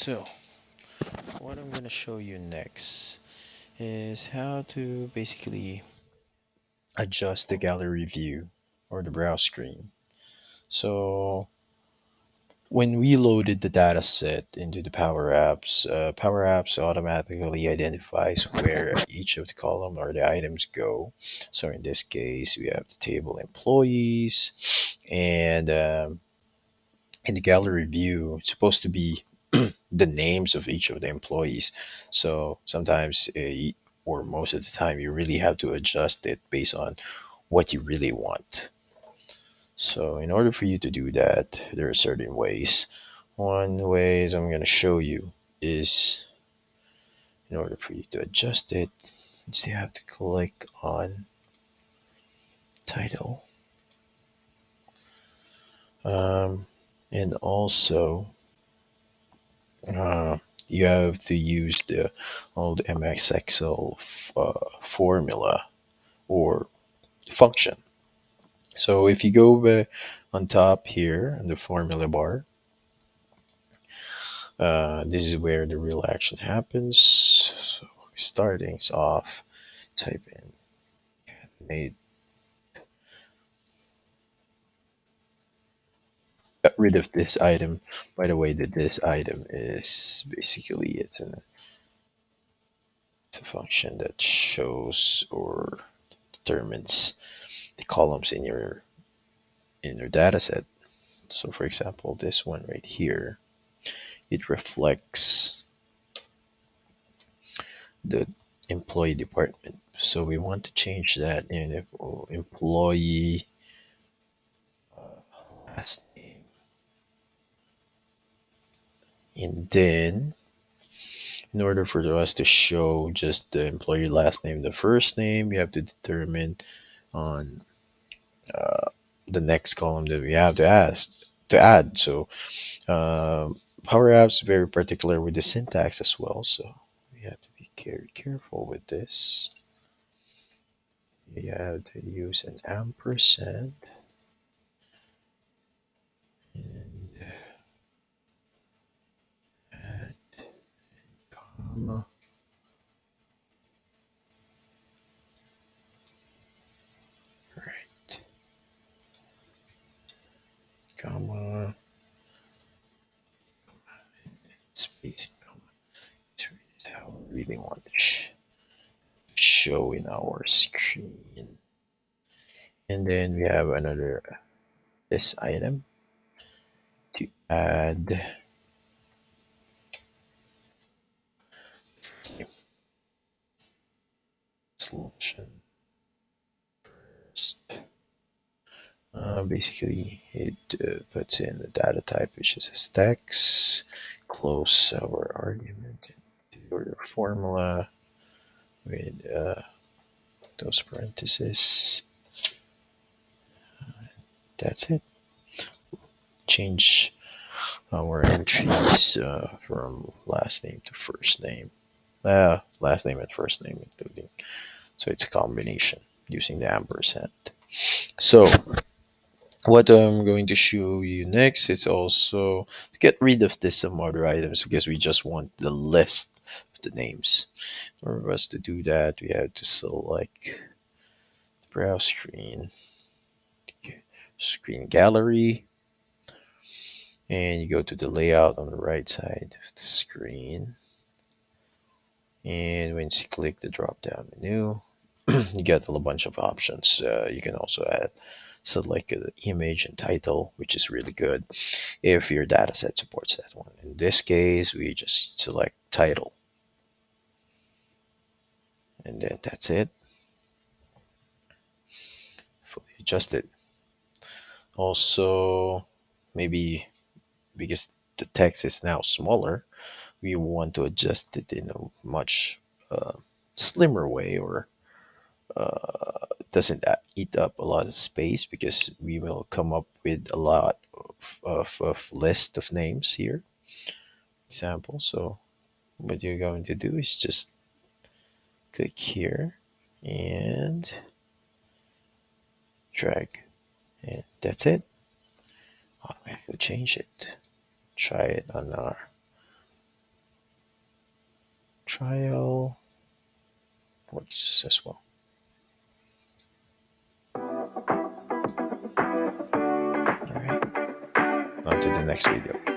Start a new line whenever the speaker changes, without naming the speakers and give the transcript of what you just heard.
So, what I'm going to show you next is how to basically adjust the gallery view or the browse screen. So, when we loaded the data set into the PowerApps automatically identifies where each of the column or the items go. So in this case, we have the table employees, and in the gallery view, it's supposed to be the names of each of the employees. So sometimes, or most of the time, you really have to adjust it based on what you really want. So in order for you to do that, there are certain ways. One ways I'm going to show you is in order for you to adjust it, you have to click on title. Um, and also, uh, you have to use the old MX Excel formula or function. So if you go on top here in the formula bar, this is where the real action happens. So starting off, type in made, got rid of this item. By the way, that this item is basically it's a function that shows or determines the columns in your data set. So for example, this one right here, it reflects the employee department. So we want to change that in employee last name. And then in order for us to show just the employee last name, the first name, you have to determine on uh, the next column that we have to add. So Power Apps is very particular with the syntax as well. So we have to be very careful with this. You have to use an ampersand and add comma. Right, comma, space, comma. It's how we really want to show in our screen. And then we have another this item to add solution first. Basically, it puts in the data type, which is a text, close our argument into our formula with those parentheses. That's it. Change our entries from last name to first name. Last name and first name including. So it's a combination using the ampersand. So what I'm going to show you next is also to get rid of this some other items because we just want the list of the names. For us to do that, we have to select the browse screen, screen gallery, and you go to the layout on the right side of the screen. And once you click the drop down menu, you get a bunch of options. You can also add select an image and title, which is really good if your dataset supports that one. In this case, we just select title, and then that's it. Fully adjusted. Also, maybe because the text is now smaller, we want to adjust it in a much uh, slimmer way, or doesn't eat up a lot of space, because we will come up with a lot of list of names here. Example. So what you're going to do is just click here and drag, and that's it. Automatically change it. Try it on our trial works as well. Alright, on to the next video.